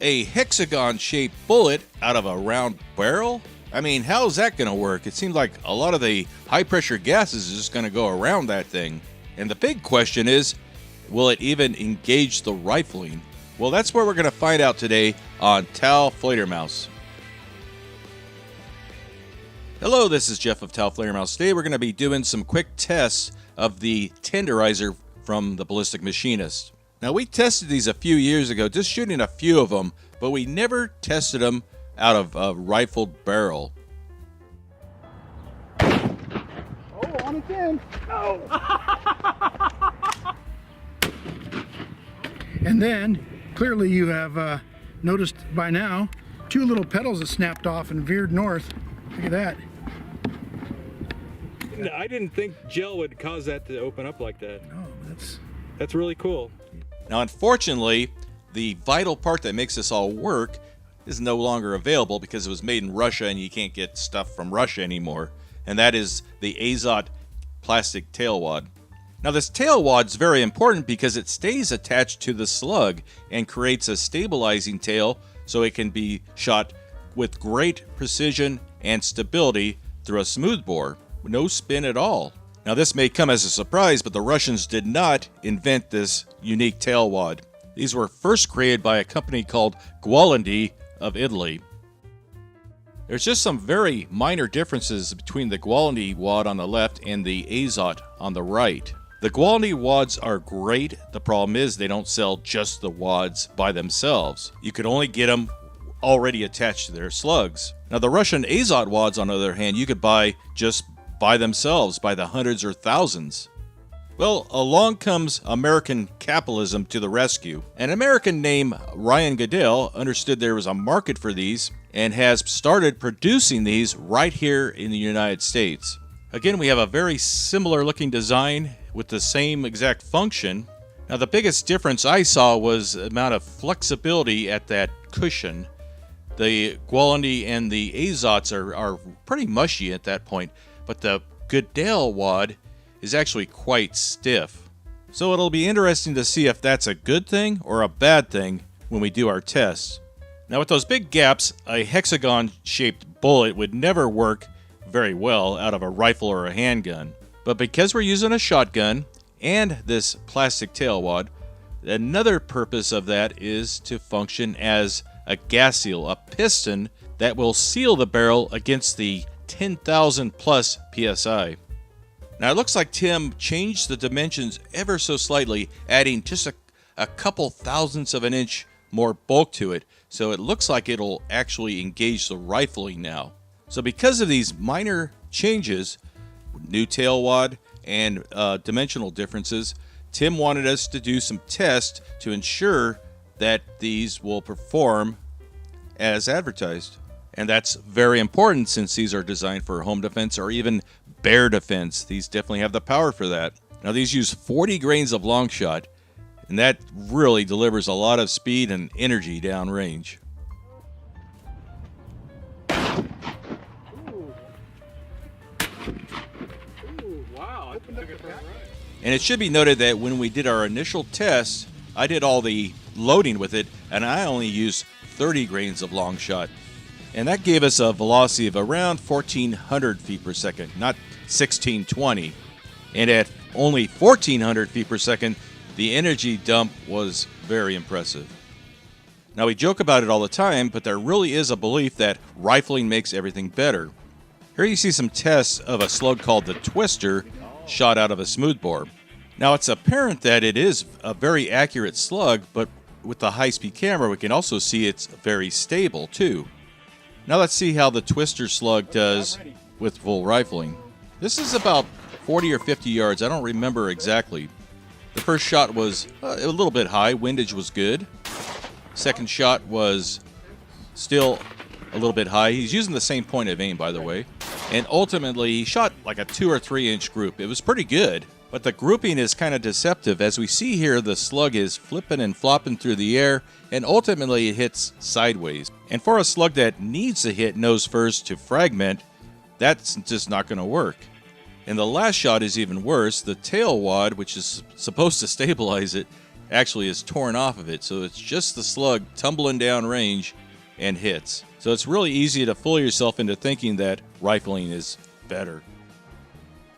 A hexagon-shaped bullet out of a round barrel? I mean, how's that going to work? It seems like a lot of the high-pressure gases is just going to go around that thing. And the big question is, will it even engage the rifling? Well, that's what we're going to find out today on Tal Fledermaus. Hello, this is Jeff of Tal Fledermaus. Today we're going to be doing some quick tests of the Tenderizer from the Ballistic Machinist. Now, we tested these a few years ago, just shooting a few of them, but we never tested them out of a rifled barrel. Oh, on its end. Oh! And then, clearly you have noticed by now, two little petals have snapped off and veered north. Look at that. I didn't think gel would cause that to open up like that. No, that's really cool. Now, unfortunately, the vital part that makes this all work is no longer available because it was made in Russia and you can't get stuff from Russia anymore. And that is the Azot plastic tail wad. Now, this tail wad is very important because it stays attached to the slug and creates a stabilizing tail so it can be shot with great precision and stability through a smoothbore. No spin at all. Now, this may come as a surprise, but the Russians did not invent this unique tail wad. These were first created by a company called Gualandi of Italy. There's just some very minor differences between the Gualandi wad on the left and the Azot on the right. The Gualandi wads are great. The problem is they don't sell just the wads by themselves. You could only get them already attached to their slugs. Now, the Russian Azot wads, on the other hand, you could buy just by themselves by the hundreds or thousands. Well, along comes American capitalism to the rescue. An American named Ryan Goodell understood there was a market for these and has started producing these right here in the United States. Again, we have a very similar looking design with the same exact function. Now, the biggest difference I saw was the amount of flexibility at that cushion. The Gualandi and the Azots are pretty mushy at that point, but the Goodell wad is actually quite stiff. So it'll be interesting to see if that's a good thing or a bad thing when we do our tests. Now, with those big gaps, a hexagon-shaped bullet would never work very well out of a rifle or a handgun. But because we're using a shotgun and this plastic tail wad, another purpose of that is to function as a gas seal, a piston that will seal the barrel against the 10,000 plus PSI. Now, it looks like Tim changed the dimensions ever so slightly, adding just a couple thousandths of an inch more bulk to it, so it looks like it'll actually engage the rifling now. So because of these minor changes, new tail wad and dimensional differences, Tim wanted us to do some tests to ensure that these will perform as advertised. And that's very important since these are designed for home defense or even bear defense. These definitely have the power for that. Now, these use 40 grains of long shot, and that really delivers a lot of speed and energy downrange. Wow. And it should be noted that when we did our initial test, I did all the loading with it, and I only used 30 grains of long shot. And that gave us a velocity of around 1,400 feet per second, not 1,620. And at only 1,400 feet per second, the energy dump was very impressive. Now, we joke about it all the time, but there really is a belief that rifling makes everything better. Here you see some tests of a slug called the Twister shot out of a smoothbore. Now, it's apparent that it is a very accurate slug, but with the high-speed camera, we can also see it's very stable, too. Now let's see how the Twister slug does with full rifling. This is about 40 or 50 yards. I don't remember exactly. The first shot was a little bit high. Windage was good. Second shot was still a little bit high. He's using the same point of aim, by the way. And ultimately, he shot like a 2 or 3 inch group. It was pretty good. But the grouping is kind of deceptive. As we see here, the slug is flipping and flopping through the air, and ultimately it hits sideways. And for a slug that needs to hit nose first to fragment, that's just not going to work. And the last shot is even worse. The tail wad, which is supposed to stabilize it, actually is torn off of it, so it's just the slug tumbling down range and hits. So it's really easy to fool yourself into thinking that rifling is better.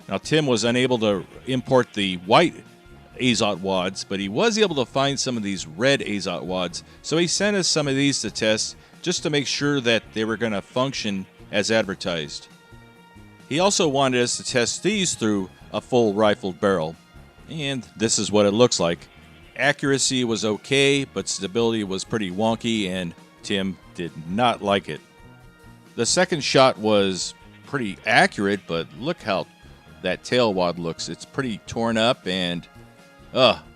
Now, Tim was unable to import the white Azot wads, but he was able to find some of these red Azot wads, so he sent us some of these to test just to make sure that they were going to function as advertised. He also wanted us to test these through a full rifled barrel, and this is what it looks like. Accuracy was okay, but stability was pretty wonky, and Tim did not like it. The second shot was pretty accurate, but look how that tail wad looks. It's pretty torn up, and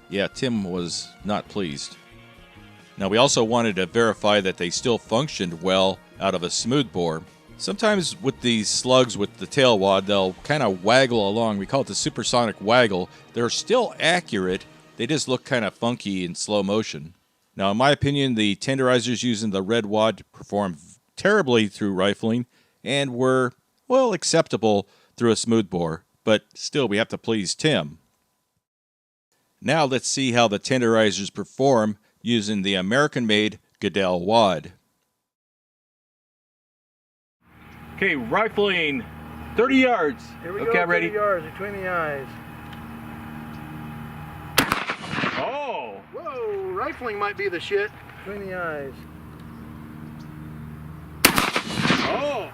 yeah, Tim was not pleased. Now, we also wanted to verify that they still functioned well out of a smoothbore. Sometimes with these slugs with the tail wad, they'll kind of waggle along. We call it the supersonic waggle. They're still accurate. They just look kind of funky in slow motion. Now, in my opinion, the tenderizers using the red wad performed terribly through rifling and were, well, acceptable through a smoothbore. But still, we have to please Tim. Now let's see how the tenderizers perform using the American-made Goodell wad. Okay, rifling 30 yards. Here we okay, go, I'm ready. 30 yards between the eyes. Oh! Whoa, rifling might be the shit. Between the eyes. Oh!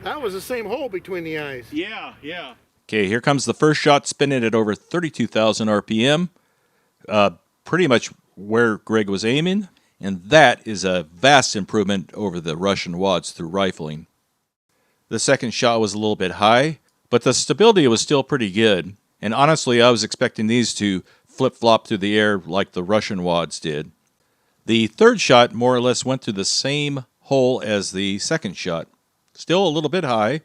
That was the same hole between the eyes. Yeah, yeah. Okay, here comes the first shot, spinning at over 32,000 RPM. Pretty much where Greg was aiming, and that is a vast improvement over the Russian wads through rifling. The second shot was a little bit high, but the stability was still pretty good. And honestly, I was expecting these to flip-flop through the air like the Russian wads did. The third shot more or less went through the same hole as the second shot. Still a little bit high,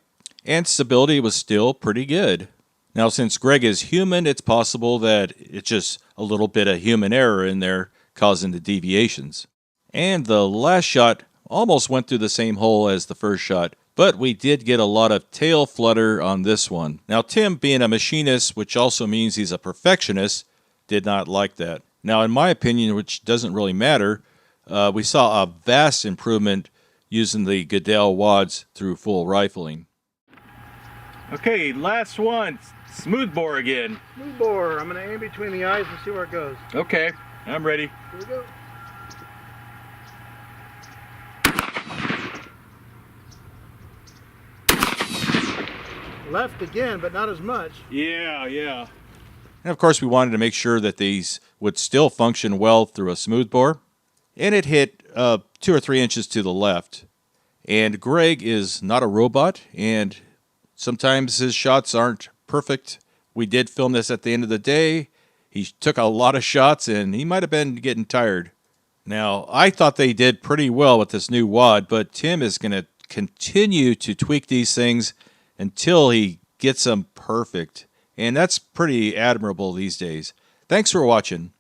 and stability was still pretty good. Now, since Greg is human, it's possible that it's just a little bit of human error in there causing the deviations. And the last shot almost went through the same hole as the first shot, but we did get a lot of tail flutter on this one. Now, Tim, being a machinist, which also means he's a perfectionist, did not like that. Now, in my opinion, which doesn't really matter, we saw a vast improvement using the Goodell wads through full rifling. Okay, last one. Smoothbore again. Smooth bore. I'm going to aim between the eyes and see where it goes. Okay, I'm ready. Here we go. Left again, but not as much. Yeah, yeah. And of course, we wanted to make sure that these would still function well through a smoothbore. And it hit 2 or 3 inches to the left. And Greg is not a robot, and sometimes his shots aren't perfect. We did film this at the end of the day. He took a lot of shots, and he might have been getting tired. Now, I thought they did pretty well with this new wad, but Tim is going to continue to tweak these things until he gets them perfect. And that's pretty admirable these days. Thanks for watching.